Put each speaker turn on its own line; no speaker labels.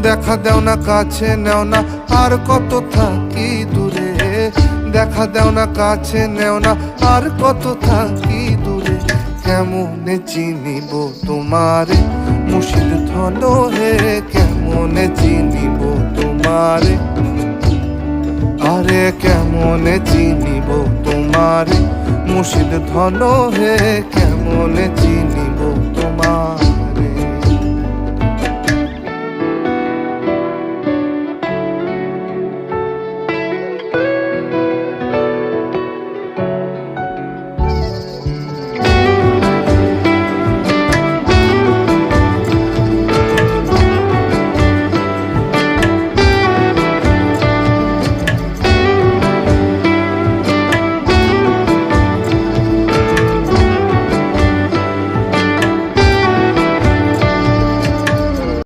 দেখা দেও না কাছে নেও না আর কত থাকি দূরে, দেখা দেও না কাছে নেও না আর কত থাকি দূরে। কেমনে চিনিব তোমারে মুর্শিদ ধন হে, কেমনে চিনিব তোমারে, আরে কেমনে চিনিব তোমারে মুর্শিদ ধন হে, কেমনে চিনিব